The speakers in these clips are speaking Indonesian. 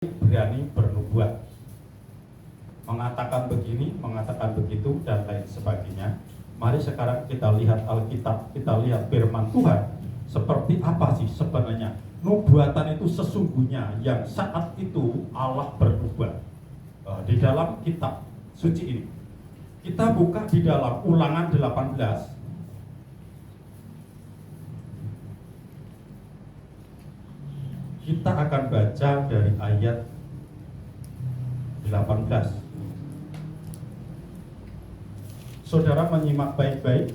berani bernubuat, mengatakan begini, mengatakan begitu, dan lain sebagainya. Mari sekarang kita lihat Alkitab, kita lihat firman Tuhan. Seperti apa sih sebenarnya nubuatan itu sesungguhnya yang saat itu Allah bernubuat di dalam kitab suci ini. Kita buka di dalam Ulangan 18. Kita akan baca dari ayat 18. Saudara menyimak baik-baik.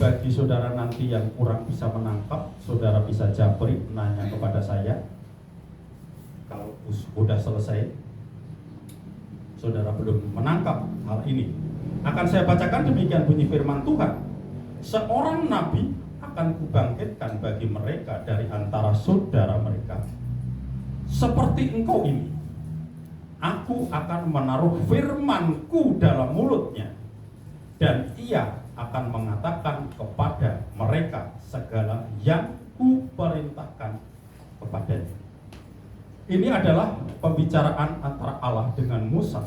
Bagi saudara nanti yang kurang bisa menangkap, saudara bisa japri nanya kepada saya. Kalau sudah selesai, saudara belum menangkap hal ini, akan saya bacakan demikian bunyi firman Tuhan. Seorang nabi akan kubangkitkan bagi mereka dari antara saudara mereka, seperti engkau ini. Aku akan menaruh firman-Ku dalam mulutnya, dan ia akan mengatakan kepada mereka segala yang Kuperintahkan kepadanya. Ini adalah pembicaraan antara Allah dengan Musa.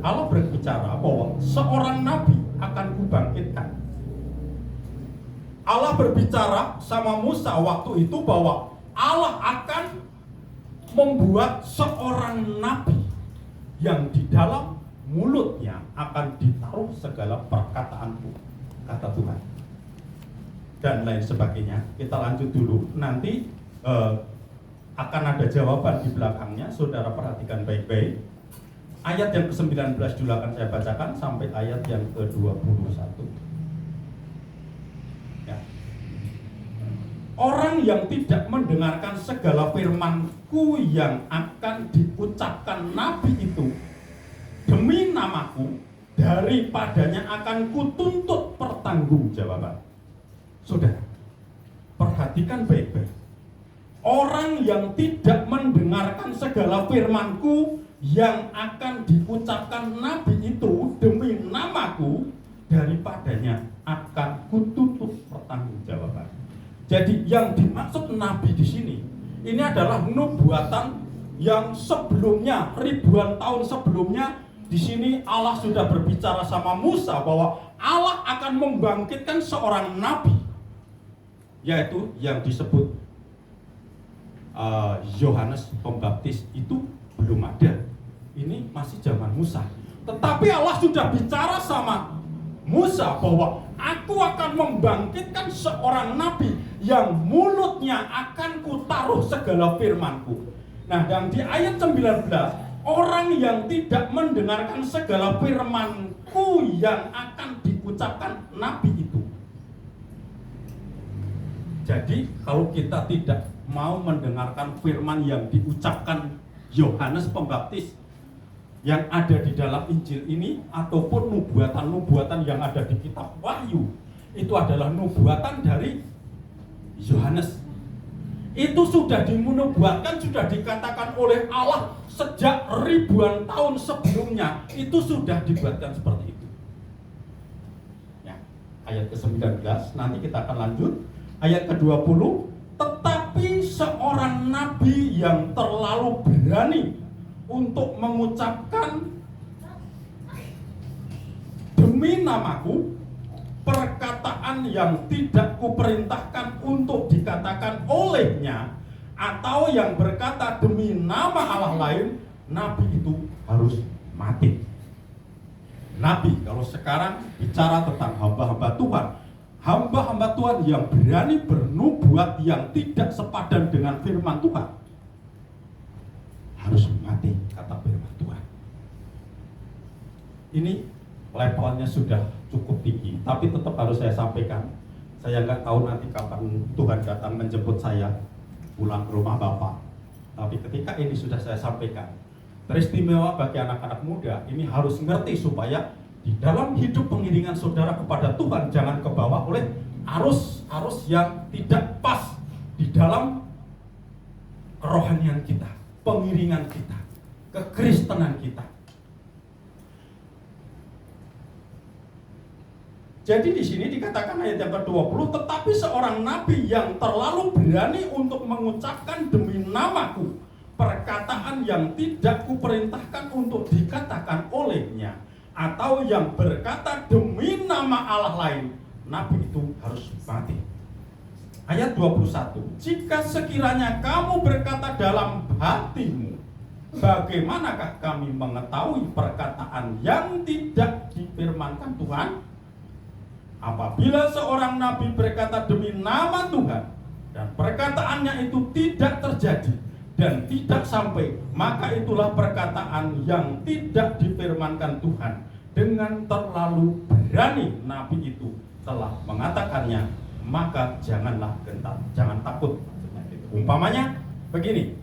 Allah berbicara bahwa seorang nabi akan kubangkitkan. Allah berbicara sama Musa waktu itu bahwa Allah akan membuat seorang nabi yang di dalam mulutnya akan ditaruh segala perkataanku, kata Tuhan, dan lain sebagainya. Kita lanjut dulu, nanti akan ada jawaban di belakangnya. Saudara perhatikan baik-baik. Ayat yang ke-19 dulu akan saya bacakan sampai ayat yang ke-21. Orang yang tidak mendengarkan segala firman-Ku yang akan diucapkan nabi itu demi nama-Ku, daripadanya akan Kutuntut pertanggungjawaban. Saudara, perhatikan baik-baik. Orang yang tidak mendengarkan segala firman-Ku yang akan diucapkan nabi itu demi nama-Ku, daripadanya akan Kutuntut pertanggungjawaban. Jadi yang dimaksud nabi di sini ini adalah nubuatan yang sebelumnya, ribuan tahun sebelumnya. Di sini Allah sudah berbicara sama Musa bahwa Allah akan membangkitkan seorang nabi, yaitu yang disebut Yohanes Pembaptis. Itu belum ada, ini masih zaman Musa. Tetapi Allah sudah bicara sama Musa bahwa aku akan membangkitkan seorang nabi yang mulutnya akan Kutaruh segala firman-Ku. Nah, dan di ayat 19, orang yang tidak mendengarkan segala firman-Ku yang akan diucapkan nabi itu. Jadi kalau kita tidak mau mendengarkan firman yang diucapkan Yohanes Pembaptis yang ada di dalam Injil ini, ataupun nubuatan-nubuatan yang ada di kitab Wahyu, itu adalah nubuatan dari Yohanes. Itu sudah dinubuatkan, sudah dikatakan oleh Allah sejak ribuan tahun sebelumnya. Itu sudah dibuatkan seperti itu. Ya, ayat ke-19, nanti kita akan lanjut. Ayat ke-20, tetapi seorang nabi yang terlalu berani untuk mengucapkan demi nama-Ku perkataan yang tidak Kuperintahkan untuk dikatakan olehnya, atau yang berkata demi nama Allah lain, nabi itu harus mati. Nabi, kalau sekarang bicara tentang hamba-hamba Tuhan, hamba-hamba Tuhan yang berani bernubuat yang tidak sepadan dengan firman Tuhan, harus mati, kata firman Tuhan. Ini levelnya sudah cukup tinggi, tapi tetap harus saya sampaikan. Saya nggak tahu nanti kapan Tuhan datang menjemput saya pulang ke rumah Bapak. Tapi ketika ini sudah saya sampaikan, teristimewa bagi anak-anak muda ini harus ngerti supaya di dalam hidup pengiringan saudara kepada Tuhan jangan kebawa oleh arus-arus yang tidak pas di dalam kerohanian kita, pengiringan kita, kekristenan kita. Jadi di sini dikatakan ayat yang ke-20, tetapi seorang nabi yang terlalu berani untuk mengucapkan demi namaku perkataan yang tidak kuperintahkan untuk dikatakan olehnya, atau yang berkata demi nama Allah lain, nabi itu harus mati. Ayat 21, jika sekiranya kamu berkata dalam hatimu, bagaimanakah kami mengetahui perkataan yang tidak difirmankan Tuhan? Apabila seorang nabi berkata demi nama Tuhan dan perkataannya itu tidak terjadi dan tidak sampai, maka itulah perkataan yang tidak difirmankan Tuhan. Dengan terlalu berani nabi itu telah mengatakannya, maka janganlah gentar, jangan takut. Umpamanya begini,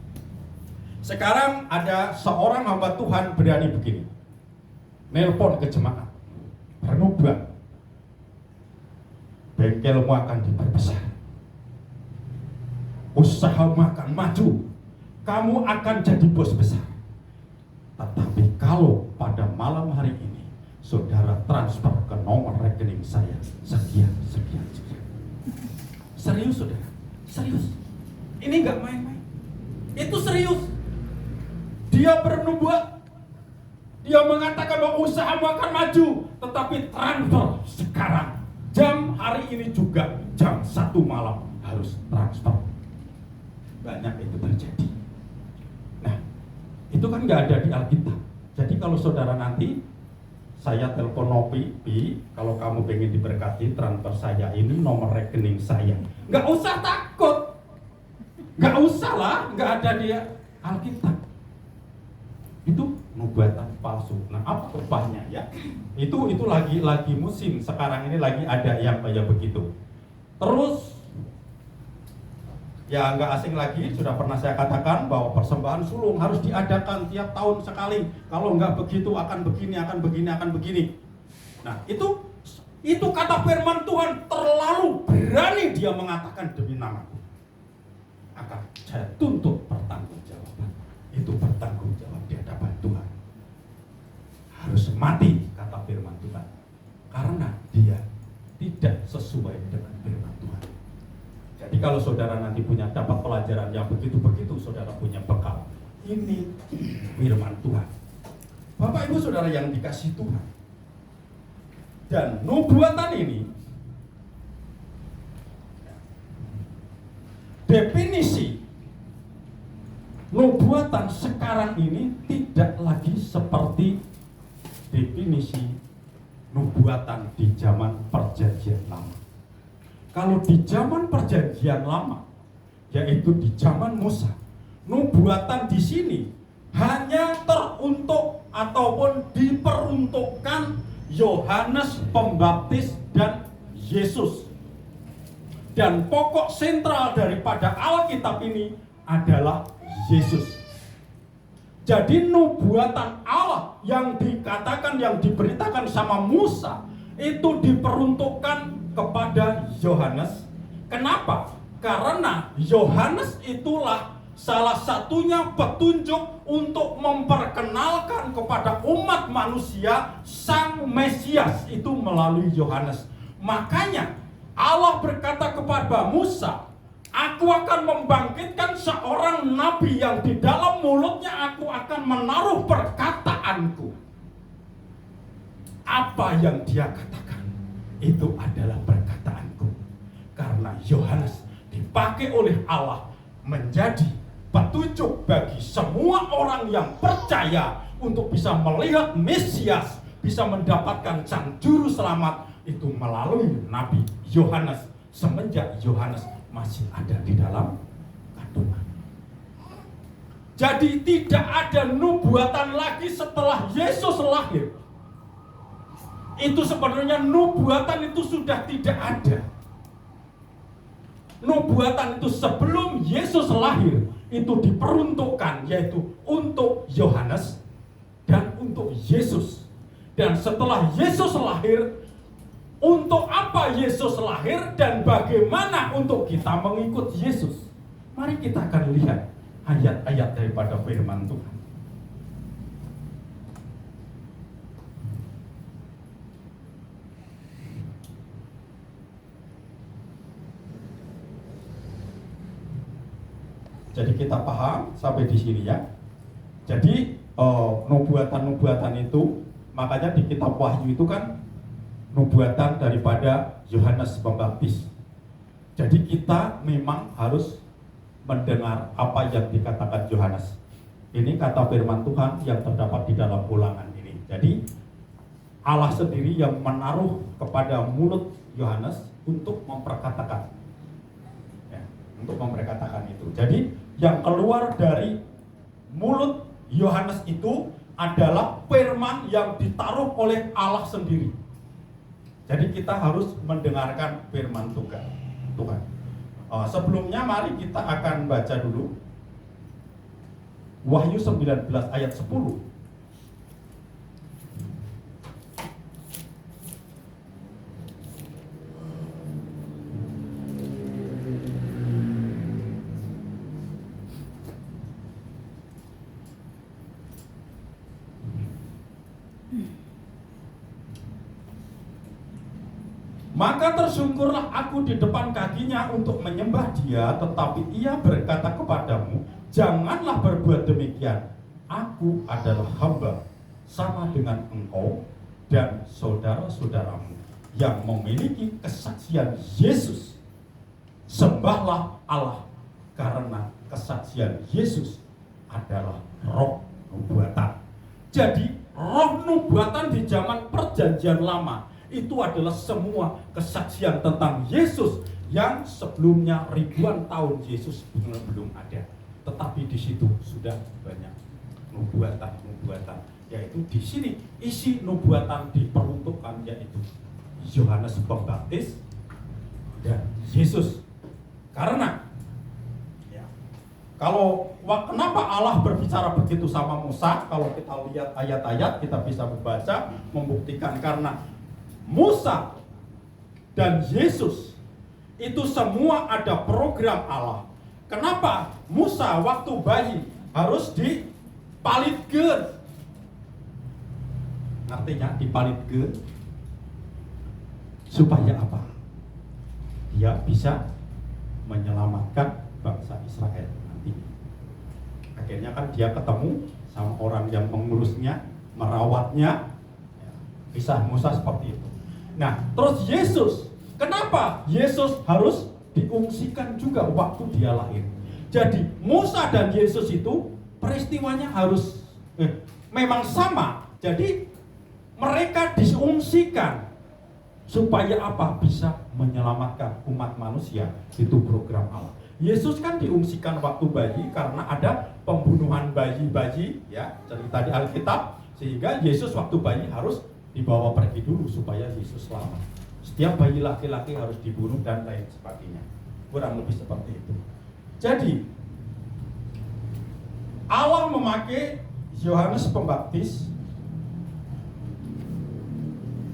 sekarang ada seorang hamba Tuhan berani begini, nelpon ke jemaat, bernubuat, bengkelmu akan diperbesar, usahamu akan maju, kamu akan jadi bos besar. Tetapi kalau pada malam hari ini saudara transfer ke nomor rekening saya sekian. Serius saudara, serius. Ini nggak main-main, itu serius. Dia bernubuat, dia mengatakan bahwa usahamu akan maju, tetapi transfer sekarang, jam hari ini juga, jam 1 malam harus transfer. Banyak itu terjadi. Nah, itu kan nggak ada di Alkitab. Jadi kalau saudara nanti saya telepon Nopi, kalau kamu pengen diberkati, transfer saya ini nomor rekening saya. Nggak usah takut, nggak usah lah, nggak ada di Alkitab. Itu nubuatan palsu. Nah, apa ubahnya ya? Itu lagi musim sekarang ini, lagi ada yang kayak begitu. Terus ya nggak asing lagi, sudah pernah saya katakan bahwa persembahan sulung harus diadakan tiap tahun sekali. Kalau nggak begitu akan begini, akan begini. Nah, itu kata firman Tuhan, terlalu berani dia mengatakan demi namaku. Akan saya tuntut pertanggungjawaban. Itu bertanggung jawab di hadapan Tuhan. Harus mati, kata firman Tuhan, karena dia tidak sesuai dengan firman Tuhan. Jadi kalau saudara nanti dapat pelajaran yang begitu-begitu, saudara punya bekal. Ini firman Tuhan. Bapak Ibu saudara yang dikasihi Tuhan. Dan nubuatan ini, definisi nubuatan sekarang ini tidak lagi seperti definisi nubuatan di zaman perjanjian lama. Kalau di zaman perjanjian lama, yaitu di zaman Musa, nubuatan di sini hanya teruntuk ataupun diperuntukkan Yohanes Pembaptis dan Yesus. Dan pokok sentral daripada Alkitab ini adalah Yesus. Jadi nubuatan Allah yang dikatakan, yang diberitakan sama Musa itu diperuntukkan kepada Yohanes. Kenapa? Karena Yohanes itulah salah satunya petunjuk untuk memperkenalkan kepada umat manusia Sang Mesias itu melalui Yohanes. Makanya Allah berkata kepada Musa, aku akan membangkitkan seorang nabi yang di dalam mulutnya aku akan menaruh perkataanku. Apa yang dia katakan itu adalah perkataanku. Karena Yohanes dipakai oleh Allah menjadi petunjuk bagi semua orang yang percaya untuk bisa melihat Mesias, bisa mendapatkan Sang Juru Selamat itu melalui Nabi Yohanes. Semenjak Yohanes masih ada di dalam kandungan. Jadi tidak ada nubuatan lagi setelah Yesus lahir. Itu sebenarnya nubuatan itu sudah tidak ada. Nubuatan itu sebelum Yesus lahir itu diperuntukkan, yaitu untuk Yohanes dan untuk Yesus. Dan setelah Yesus lahir, untuk apa Yesus lahir dan bagaimana untuk kita mengikut Yesus? Mari kita akan lihat ayat-ayat daripada firman Tuhan. Jadi kita paham sampai di sini ya. Jadi nubuatan-nubuatan itu, makanya di kitab Wahyu itu kan nubuatan daripada Yohanes Pembaptis. Jadi kita memang harus mendengar apa yang dikatakan Yohanes. Ini kata firman Tuhan yang terdapat di dalam Ulangan ini. Jadi Allah sendiri yang menaruh kepada mulut Yohanes untuk memperkatakan, ya, untuk memperkatakan itu. Jadi yang keluar dari mulut Yohanes itu adalah firman yang ditaruh oleh Allah sendiri. Jadi kita harus mendengarkan firman Tuhan. Sebelumnya mari kita akan baca dulu Wahyu 19 ayat 10. Maka tersungkurlah aku di depan kakinya untuk menyembah dia, tetapi ia berkata kepadamu, janganlah berbuat demikian. Aku adalah hamba sama dengan engkau dan saudara-saudaramu yang memiliki kesaksian Yesus. Sembahlah Allah, karena kesaksian Yesus adalah roh nubuatan. Jadi roh nubuatan di zaman perjanjian lama itu adalah semua kesaksian tentang Yesus yang sebelumnya ribuan tahun Yesus belum ada. Tetapi di situ sudah banyak nubuatan, yaitu di sini isi nubuatan diperuntukkan, yaitu Yohanes Pembaptis dan Yesus. Karena ya, kenapa Allah berbicara begitu sama Musa? Kalau kita lihat ayat-ayat, kita bisa membaca membuktikan karena Musa dan Yesus itu semua ada program Allah. Kenapa Musa waktu bayi harus dipalitkeun? Artinya dipalitkeun supaya apa? Dia bisa menyelamatkan bangsa Israel nanti. Akhirnya kan dia ketemu sama orang yang mengurusnya, merawatnya. Kisah Musa seperti itu. Nah, terus Yesus, kenapa Yesus harus diungsikan juga waktu dia lahir? Jadi Musa dan Yesus itu peristiwanya harus memang sama. Jadi mereka diungsikan supaya apa? Bisa menyelamatkan umat manusia. Itu program Allah. Yesus kan diungsikan waktu bayi karena ada pembunuhan bayi-bayi, ya, cerita di Alkitab, sehingga Yesus waktu bayi harus dibawa pergi dulu supaya Yesus selamat. Setiap bayi laki-laki harus dibunuh dan lain sebagainya. Kurang lebih seperti itu. Jadi Allah memakai Yohanes Pembaptis.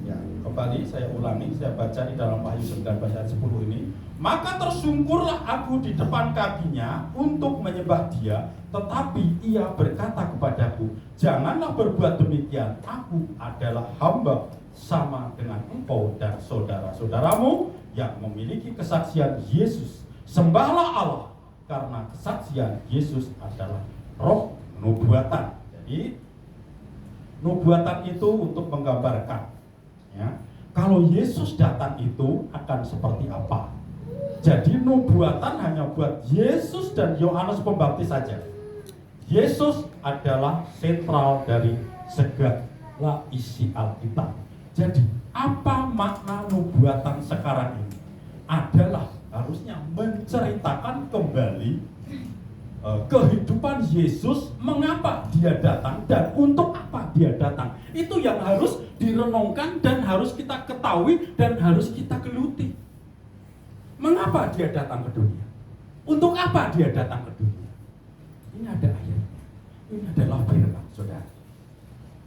Ya, kembali saya ulangi, saya baca di dalam Wahyu 19 ayat 10 ini. Maka tersungkurlah aku di depan kakinya untuk menyembah dia, tetapi ia berkata kepadaku, janganlah berbuat demikian. Aku adalah hamba sama dengan engkau dan saudara-saudaramu yang memiliki kesaksian Yesus. Sembahlah Allah, karena kesaksian Yesus adalah roh nubuatan. Jadi nubuatan itu untuk menggambarkan, ya, kalau Yesus datang itu akan seperti apa. Jadi nubuatan hanya buat Yesus dan Yohanes Pembaptis saja. Yesus adalah sentral dari segala isi Alkitab. Jadi apa makna nubuatan sekarang ini? Adalah harusnya menceritakan kembali kehidupan Yesus, mengapa dia datang dan untuk apa dia datang. Itu yang harus direnungkan dan harus kita ketahui dan harus kita geluti. Mengapa dia datang ke dunia? Untuk apa dia datang ke dunia? Ini ada ayatnya. Ini adalah firman, saudara.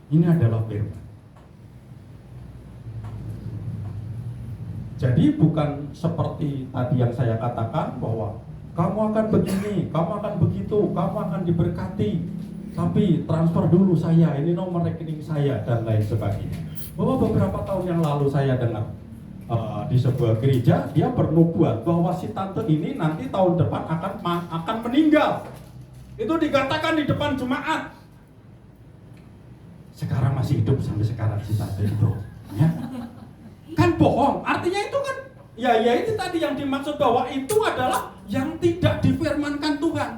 Ini adalah firman. Jadi bukan seperti tadi yang saya katakan bahwa kamu akan begini, kamu akan begitu, kamu akan diberkati. Tapi transfer dulu saya, ini nomor rekening saya dan lain sebagainya. Bahwa beberapa tahun yang lalu saya dengar di sebuah gereja, dia bernubuat bahwa si tante ini nanti tahun depan akan meninggal. Itu dikatakan di depan jemaat. Sekarang masih hidup sampai sekarang si tante itu, ya. Kan bohong. Artinya itu kan ya itu tadi yang dimaksud, bahwa itu adalah yang tidak difirmankan Tuhan.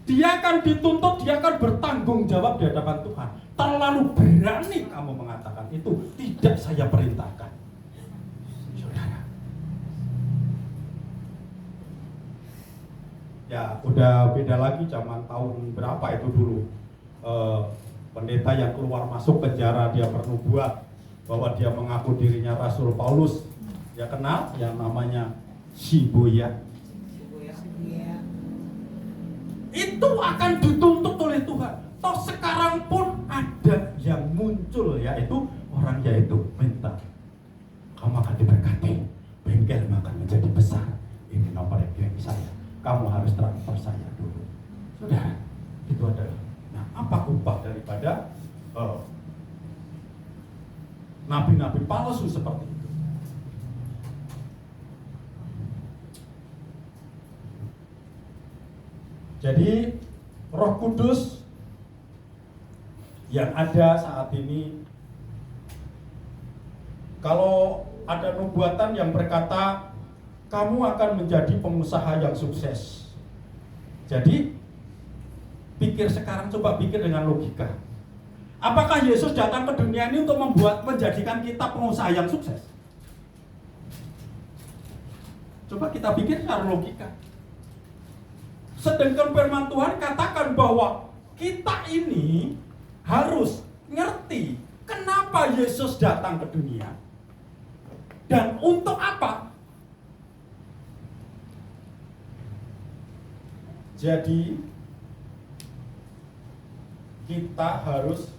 Dia akan dituntut, dia akan bertanggung jawab di hadapan Tuhan. Terlalu berani kamu mengatakan itu, tidak saya perintahkan. Saudara. Ya, udah beda lagi zaman tahun berapa itu dulu. Pendeta yang keluar masuk penjara, dia bernubuat bahwa dia mengaku dirinya Rasul Paulus. Ya kenal yang namanya Shibuya. Itu akan dituntut oleh Tuhan. Toh sekarang pun ada yang muncul, yaitu orang yaitu minta, kamu akan diberkati, bengkelmu akan menjadi besar, ini nomor rekening saya, kamu harus transfer saya dulu. Sudah, itu adalah. Nah, apa upah daripada nabi-nabi palsu seperti itu? Jadi Roh Kudus yang ada saat ini, kalau ada nubuatan yang berkata kamu akan menjadi pengusaha yang sukses. Jadi pikir sekarang, coba pikir dengan logika. Apakah Yesus datang ke dunia ini untuk menjadikan kita pengusaha yang sukses? Coba kita pikir secara logika. Sedangkan firman Tuhan katakan bahwa kita ini harus ngerti kenapa Yesus datang ke dunia dan untuk apa. Jadi kita harus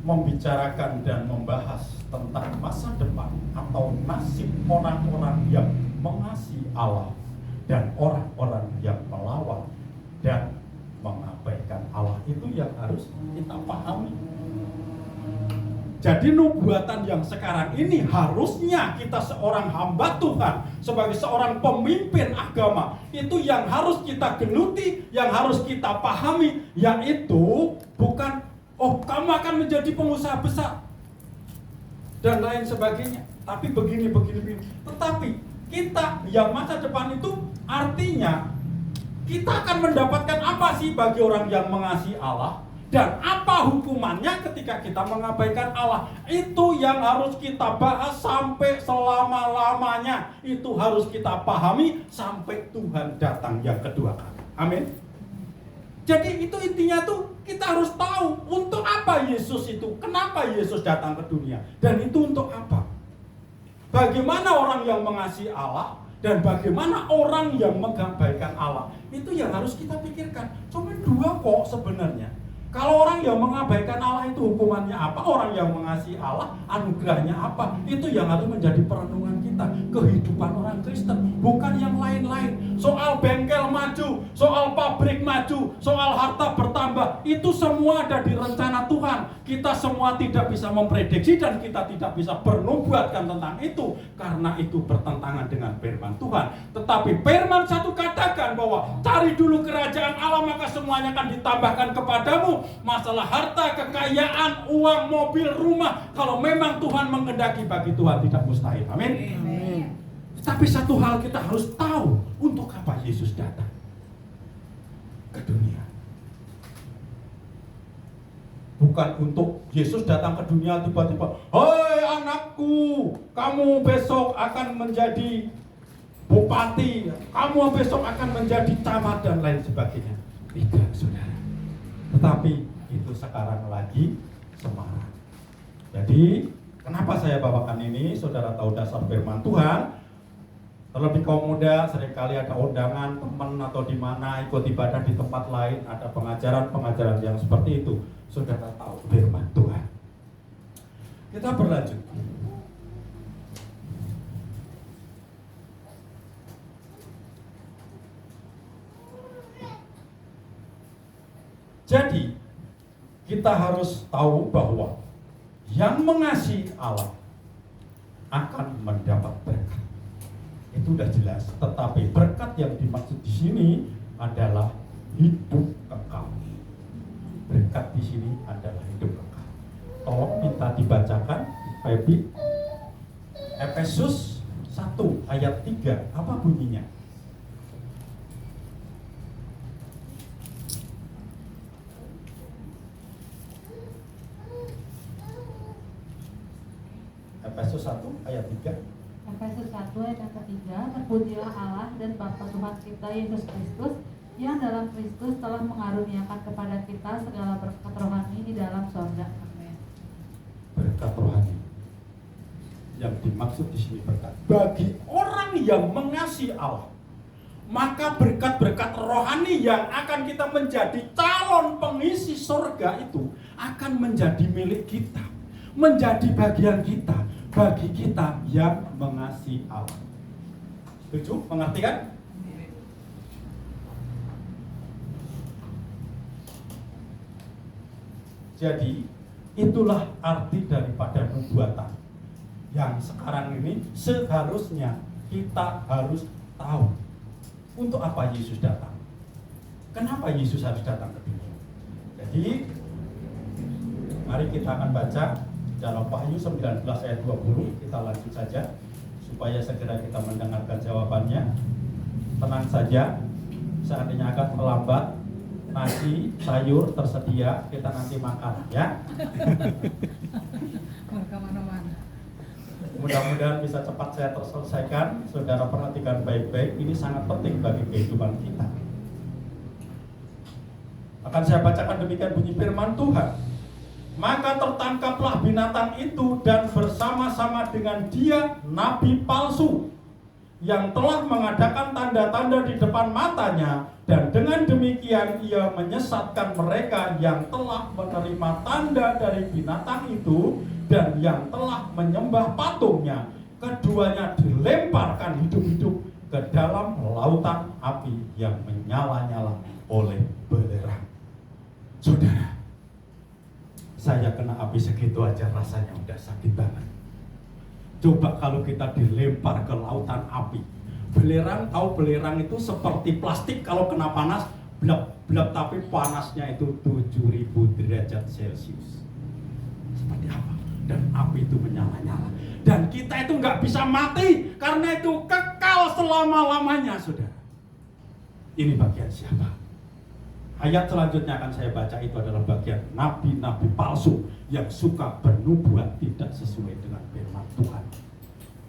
membicarakan dan membahas tentang masa depan atau nasib orang-orang yang mengasihi Allah dan orang-orang yang melawan dan mengabaikan Allah. Itu yang harus kita pahami. Jadi nubuatan yang sekarang ini harusnya kita seorang hamba Tuhan, sebagai seorang pemimpin agama, itu yang harus kita geluti, yang harus kita pahami, yaitu bukan kamu akan menjadi pengusaha besar dan lain sebagainya, tapi begini. Tetapi kita yang masa depan itu artinya kita akan mendapatkan apa sih bagi orang yang mengasihi Allah, dan apa hukumannya ketika kita mengabaikan Allah. Itu yang harus kita bahas sampai selama-lamanya. Itu harus kita pahami sampai Tuhan datang yang kedua kali. Amin. Jadi itu intinya tuh kita harus tahu untuk apa Yesus itu, kenapa Yesus datang ke dunia, dan itu untuk apa. Bagaimana orang yang mengasihi Allah dan bagaimana orang yang mengabaikan Allah. Itu yang harus kita pikirkan. Cuma dua kok sebenarnya. Kalau orang yang mengabaikan Allah itu hukumannya apa? Orang yang mengasihi Allah anugerahnya apa? Itu yang harus menjadi perenungan kita. Kehidupan orang Kristen, bukan yang lain-lain. Soal bengkel maju, soal pabrik maju, soal harta bertambah, itu semua ada di rencana Tuhan. Kita semua tidak bisa memprediksi dan kita tidak bisa bernubuatkan tentang itu, karena itu bertentangan dengan firman Tuhan. Tetapi firman satu katakan bahwa cari dulu kerajaan Allah, maka semuanya akan ditambahkan kepadamu. Masalah harta, kekayaan, uang, mobil, rumah, kalau memang Tuhan menghendaki, bagi Tuhan tidak mustahil. Amin. Tapi satu hal kita harus tahu, untuk apa Yesus datang ke dunia. Bukan untuk Yesus datang ke dunia tiba-tiba, "Hei anakku, kamu besok akan menjadi bupati, kamu besok akan menjadi camat," dan lain sebagainya. Tidak, saudara. Tetapi itu sekarang lagi semarak. Jadi kenapa saya bawakan ini? Saudara tahu dasar firman Tuhan. Terlebih kaum muda, seringkali ada undangan teman atau di mana ikut ibadah di tempat lain, ada pengajaran yang seperti itu. Saudara tahu firman Tuhan. Kita berlanjut. Jadi kita harus tahu bahwa yang mengasihi Allah akan mendapat berkat. Itu udah jelas. Tetapi berkat yang dimaksud di sini adalah hidup kekal. Berkat di sini adalah hidup kekal. Tolong minta dibacakan, Febi. Efesus 1 ayat 3, apa bunyinya? Efesus 1 ayat 3. Efesus 1 ayat yang ketiga, terpujilah Allah dan Bapa Tuhan kita Yesus Kristus, yang dalam Kristus telah mengaruniakan kepada kita segala berkat rohani di dalam sorga. Amin. Berkat rohani. Yang dimaksud di sini berkat bagi orang yang mengasihi Allah. Maka berkat-berkat rohani yang akan kita menjadi calon pengisi surga itu akan menjadi milik kita, menjadi bagian kita, bagi kita yang mengasihi Allah. Setuju? Mengerti kan? Jadi itulah arti daripada nubuatan yang sekarang ini seharusnya kita harus tahu untuk apa Yesus datang. Kenapa Yesus harus datang ke dunia? Jadi mari kita akan baca dalam Wahyu 19 ayat 20. Kita lanjut saja supaya segera kita mendengarkan jawabannya. Tenang saja, seandainya agak terlambat, nasi, sayur tersedia, kita nanti makan ya. Mudah-mudahan bisa cepat saya terselesaikan. Saudara perhatikan baik-baik, ini sangat penting bagi kehidupan kita. Akan saya bacakan demikian bunyi firman Tuhan. Maka tertangkaplah binatang itu dan bersama-sama dengan dia nabi palsu yang telah mengadakan tanda-tanda di depan matanya, dan dengan demikian ia menyesatkan mereka yang telah menerima tanda dari binatang itu dan yang telah menyembah patungnya. Keduanya dilemparkan hidup-hidup ke dalam lautan api yang menyala-nyala oleh belerang. Saudara, saya kena api segitu aja rasanya udah sakit banget. Coba kalau kita dilempar ke lautan api. Belerang, tahu belerang itu seperti plastik, kalau kena panas blep-blep, tapi panasnya itu 7000 derajat Celcius. Seperti apa? Dan api itu menyala-nyala. Dan kita itu nggak bisa mati karena itu kekal selama-lamanya, saudara. Ini bagian siapa? Ayat selanjutnya akan saya baca itu adalah bagian nabi-nabi palsu yang suka bernubuat tidak sesuai dengan firman Tuhan.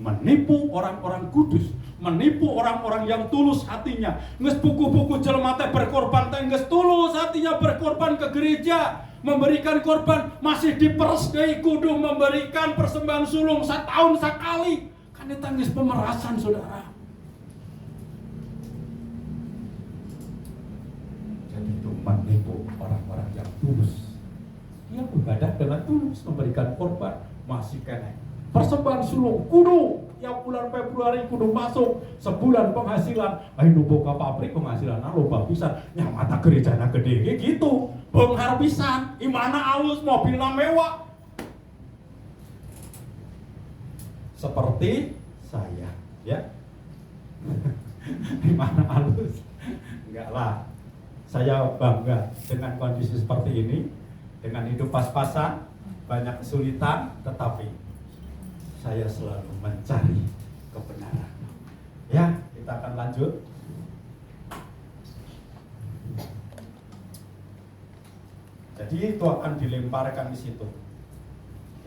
Menipu orang-orang kudus, menipu orang-orang yang tulus hatinya. Nges buku-buku jelema teh berkorban teh nges tulus hatinya berkorban ke gereja, memberikan korban, masih diperes deui kudu memberikan persembahan sulung setahun sekali. Kan eta geus pemerasan, saudara. Menipu orang-orang yang tulus. Dia beribadah dengan tulus, memberikan korban, masih kena persembahan sulung kudu tiap bulan Februari kudu masuk sebulan penghasilan. Ayo boga pabrik penghasilan loba pisan, nyamata gerejana gede gitu. Beunghar pisan, imana alus, mobilna mewah. Seperti saya, ya. Imana alus? Enggak lah. Saya bangga dengan kondisi seperti ini, dengan hidup pas-pasan, banyak kesulitan, tetapi saya selalu mencari kebenaran. Ya, kita akan lanjut. Jadi itu akan dilemparkan di situ.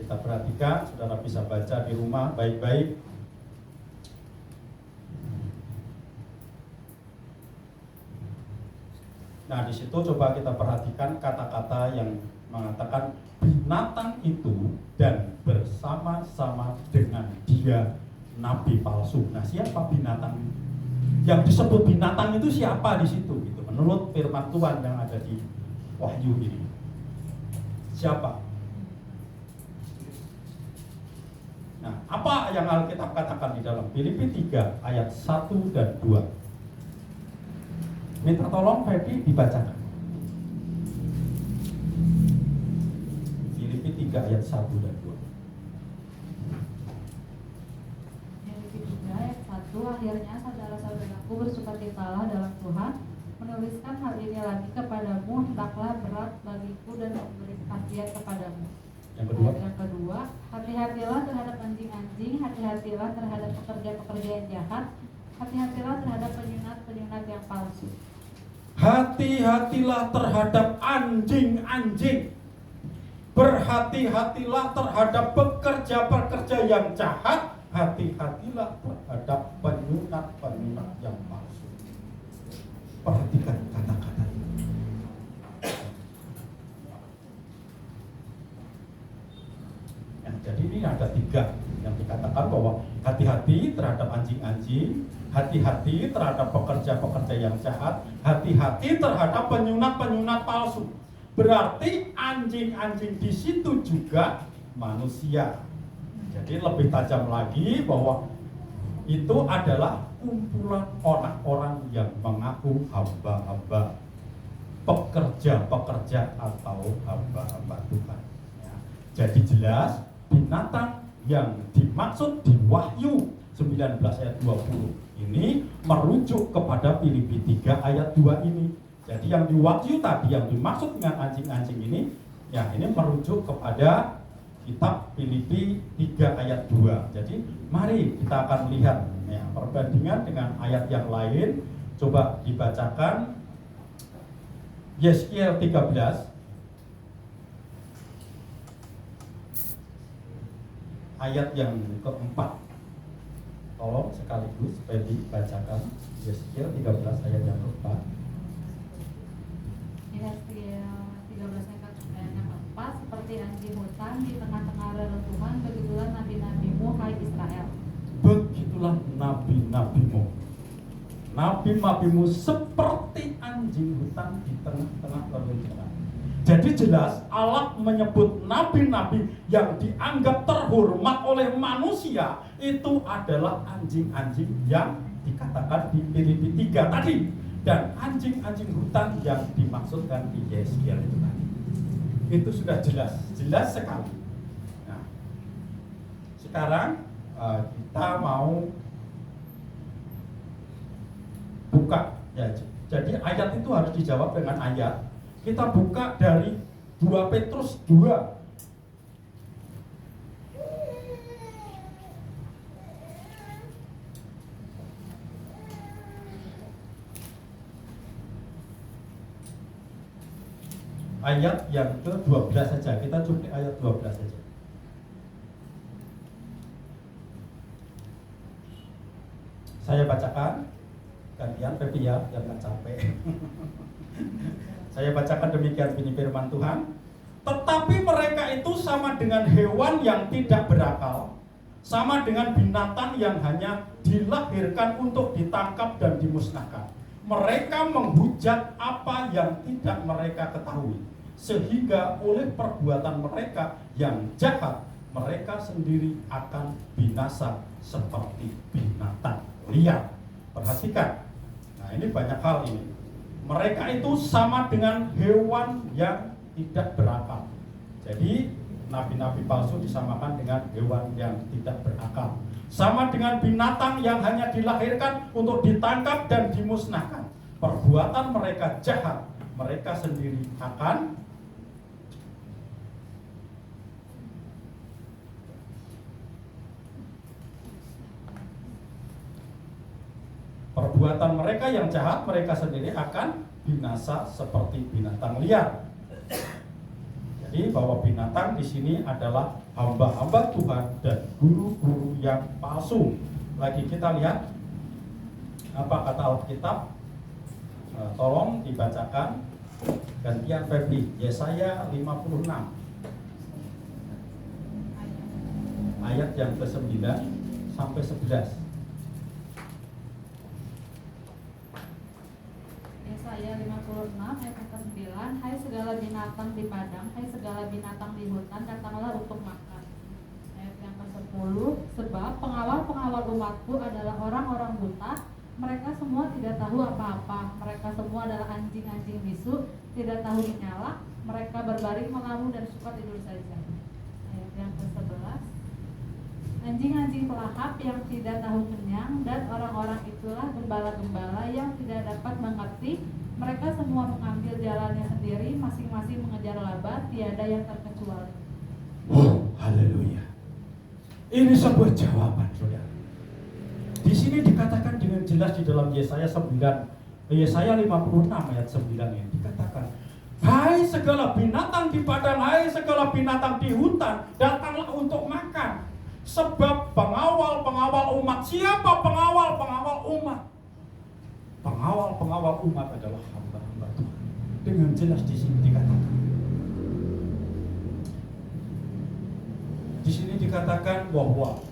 Kita perhatikan, saudara bisa baca di rumah baik-baik. Nah, di situ coba kita perhatikan kata-kata yang mengatakan binatang itu dan bersama-sama dengan dia nabi palsu. Nah, siapa binatang? Yang disebut binatang itu siapa di situ? Gitu. Menurut firman Tuhan yang ada di Wahyu ini, siapa? Nah, apa yang Alkitab katakan di dalam Filipi 3 ayat 1 dan 2? Minta tolong Febi dibacakan. Filipi 3 ayat 1 dan 2. akhirnya saudara-saudaraku bersukacitalah dalam Tuhan. Menuliskan hal ini lagi kepadamu hendaklah berat bagiku dan memberi kasihan kepadamu. Yang kedua, hati-hatilah terhadap anjing-anjing, hati-hatilah terhadap pekerja-pekerja yang jahat, hati-hatilah terhadap penyunat-penyunat yang palsu. Hati-hatilah terhadap anjing-anjing. Berhati-hatilah terhadap pekerja-pekerja yang jahat. Hati-hatilah terhadap penyunat-penyunat yang palsu. Perhatikan kata-kata ini. Ya, jadi ini ada 3 yang dikatakan bahwa hati-hati terhadap anjing-anjing, hati-hati terhadap pekerja-pekerja yang jahat, hati-hati terhadap penyunat-penyunat palsu. Berarti anjing-anjing di situ juga manusia. Jadi lebih tajam lagi bahwa itu adalah kumpulan orang-orang yang mengaku hamba-hamba, pekerja-pekerja atau hamba-hamba Tuhan. Ya. Jadi jelas binatang yang dimaksud di Wahyu 19 ayat 20 ini merujuk kepada Filipi 3 ayat 2 ini. Jadi yang di Wahyu tadi yang dimaksud dengan anjing-anjing ini, ya ini merujuk kepada kitab Filipi 3 ayat 2. Jadi mari kita akan lihat ya, perbandingan dengan ayat yang lain. Coba dibacakan Yeskiel 13 ayat yang keempat. Tolong sekaligus supaya dibacakan Yeskiel 13 ayat yang keempat. Yeskiel 13 ayat yang keempat, seperti anjing hutan di tengah-tengah reruntuhan, begitulah nabi-nabimu, hai Israel. Begitulah nabi-nabimu. Nabi-nabimu seperti anjing hutan di tengah-tengah reruntuhan. Jadi jelas Allah menyebut nabi-nabi yang dianggap terhormat oleh manusia itu adalah anjing-anjing yang dikatakan di Filipi 3 tadi, dan anjing-anjing hutan yang dimaksudkan di Yeskiel itu tadi. Itu sudah jelas sekali. Nah, sekarang kita mau buka ya. Jadi ayat itu harus dijawab dengan ayat. Kita buka dari 2 Petrus 2. Ayat yang ke-12 saja. Kita cuplik ayat 12 saja. Saya bacakan. Gantian Pepi ya, yang gak capek. Saya bacakan demikian bunyi firman Tuhan. Tetapi mereka itu sama dengan hewan yang tidak berakal, sama dengan binatang yang hanya dilahirkan untuk ditangkap dan dimusnahkan. Mereka menghujat apa yang tidak mereka ketahui, sehingga oleh perbuatan mereka yang jahat, mereka sendiri akan binasa seperti binatang liar. Perhatikan, nah ini banyak hal ini. Mereka itu sama dengan hewan yang tidak berakal. Jadi nabi-nabi palsu disamakan dengan hewan yang tidak berakal. Sama dengan binatang yang hanya dilahirkan untuk ditangkap dan dimusnahkan. Perbuatan mereka jahat, mereka sendiri akan perbuatan mereka yang jahat, mereka sendiri akan binasa seperti binatang liar. Jadi bahwa binatang di sini adalah hamba-hamba Tuhan dan guru-guru yang palsu. Lagi kita lihat apa kata Alkitab. Tolong dibacakan gantian Febri, Yesaya 56 ayat yang ke-9 sampai 11. Yesaya 56 ayat ke-9, hai segala binatang di padang, hai segala binatang di hutan, datanglah untuk makan. Ayat yang ke-10, sebab pengawal-pengawal umatku adalah orang-orang buta, mereka semua tidak tahu apa-apa, mereka semua adalah anjing-anjing bisu, tidak tahu menyala, mereka berbaring mengamu dan suka tidur saja. Ayat yang ke-11, Anjing-anjing pelahap yang tidak tahu kenyang, dan orang-orang itulah gembala-gembala yang tidak dapat mengerti. Mereka semua mengambil jalannya sendiri, masing-masing mengejar laba, tiada yang terkecuali. Oh, haleluya. Ini sebuah jawaban, saudara. Di sini dikatakan dengan jelas di dalam Yesaya 56 ayat 9 ini dikatakan, hai segala binatang di padang, hai segala binatang di hutan, datanglah untuk makan. Sebab pengawal-pengawal umat, siapa pengawal-pengawal umat? Pengawal-pengawal umat adalah hamba-hamba Tuhan. Dengan jelas di sini dikatakan. Di sini dikatakan bahwa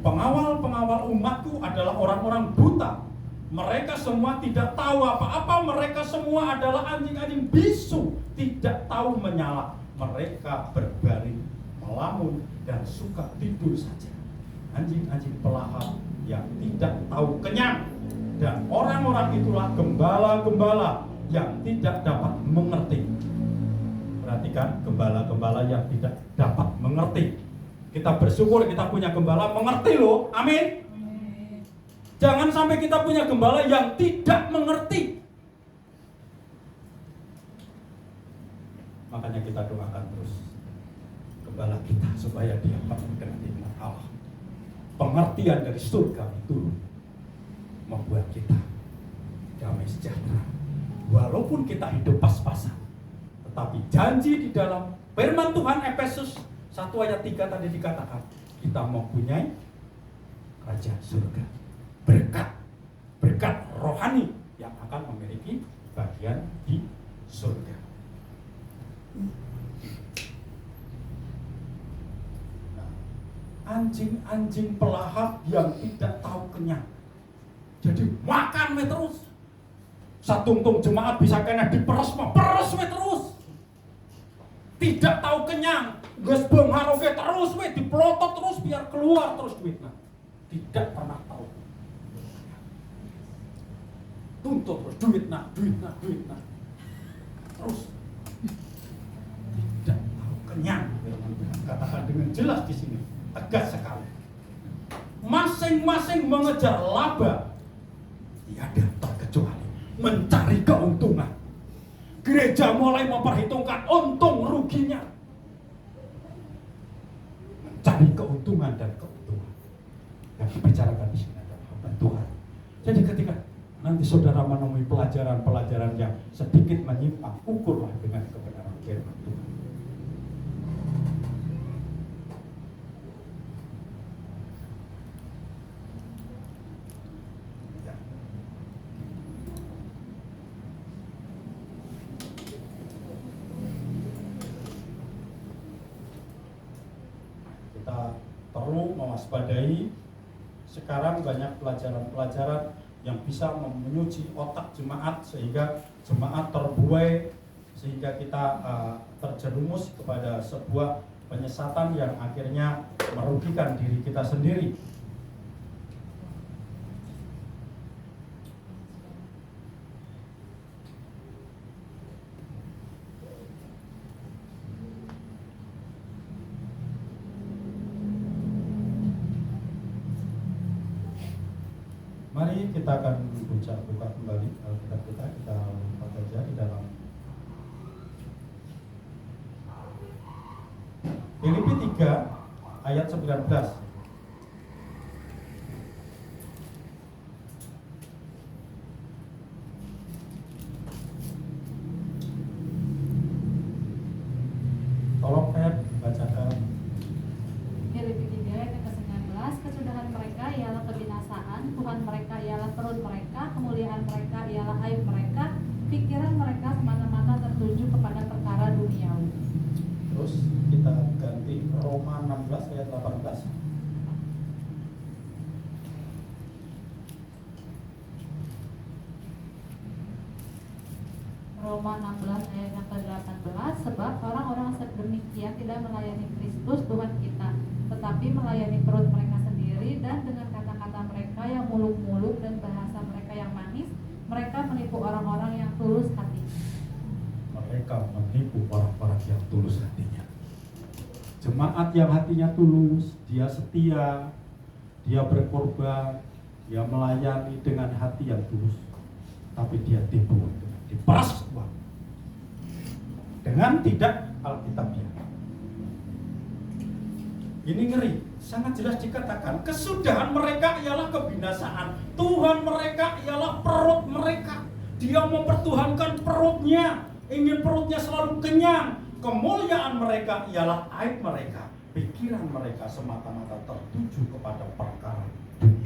pengawal-pengawal umatku adalah orang-orang buta. Mereka semua tidak tahu apa-apa. Mereka semua adalah anjing-anjing bisu, tidak tahu menyala. Mereka berbaring melamun dan suka tidur saja. Anjing-anjing pelahap yang tidak tahu kenyang. Dan orang-orang itulah gembala-gembala yang tidak dapat mengerti. Perhatikan, gembala-gembala yang tidak dapat mengerti. Kita bersyukur kita punya gembala mengerti loh. Amin. Jangan sampai kita punya gembala yang tidak mengerti. Makanya kita doakan terus gembala kita supaya dia penuh dengan hikmat Allah. Pengertian dari surga itu membuat kita damai sejahtera. Walaupun kita hidup pas-pasan, tetapi janji di dalam firman Tuhan Efesus 1 ayat 3 tadi dikatakan, kita mempunyai kerajaan surga. Berkat rohani yang akan memiliki bagian di surga. Anjing-anjing pelahap yang tidak tahu kenyang, jadi makan we terus. Satungtung jemaat bisa kena diperes we terus. Tidak tahu kenyang, geus beunghar oge terus we, diplotot terus biar keluar terus duitna. Tidak pernah tahu. Tuntut terus duitna. Terus tidak tahu kenyang. Katakan dengan jelas di sini, tegas sekali. Masing-masing mengejar laba, tiada terkecuali mencari keuntungan. Gereja mulai memperhitungkan untung ruginya, mencari keuntungan dan keuntungan. Yang dibicarakan di sini adalah hamba Tuhan. Jadi ketika nanti saudara menemui pelajaran-pelajaran yang sedikit menyimpang, ukurlah dengan kebenaran firman Tuhan. Kita perlu mewaspadai sekarang banyak pelajaran-pelajaran yang bisa menyuci otak jemaat sehingga jemaat terbuai, sehingga kita terjerumus kepada sebuah penyesatan yang akhirnya merugikan diri kita sendiri. Mari kita akan buka kembali Alkitab kita lihat saja di dalam Filipi 3 ayat 19. Tolong Feb bacakan. Filipi 3 ayat ke-19, kesudahan mereka ialah kebinasaan, Tuhan mereka ialah perut mereka, kemuliaan mereka ialah aib mereka, pikiran mereka semata-mata tertuju kepada perkara duniawi. Terus kita ganti Roma 16 ayat 18. Roma 16 ayat yang ke-18, sebab orang-orang sedemikian tidak melayani Kristus Tuhan kita, tetapi melayani perut mereka sendiri, dan dengan kata-kata mereka yang muluk-muluk dan bahasa mereka yang manis, mereka menipu orang-orang yang tulus hati. Mereka menipu orang-orang yang tulus hatinya. Jemaat yang hatinya tulus, dia setia, dia berkorban, dia melayani dengan hati yang tulus, tapi dia tipu dengan diperas uang dengan tidak Alkitabiah. Ini ngeri, sangat jelas dikatakan kesudahan mereka ialah kebinasaan. Tuhan mereka ialah perut mereka. Dia mempertuhankan perutnya, ingin perutnya selalu kenyang. Kemuliaan mereka ialah aib mereka. Pikiran mereka semata-mata tertuju kepada perkara dunia.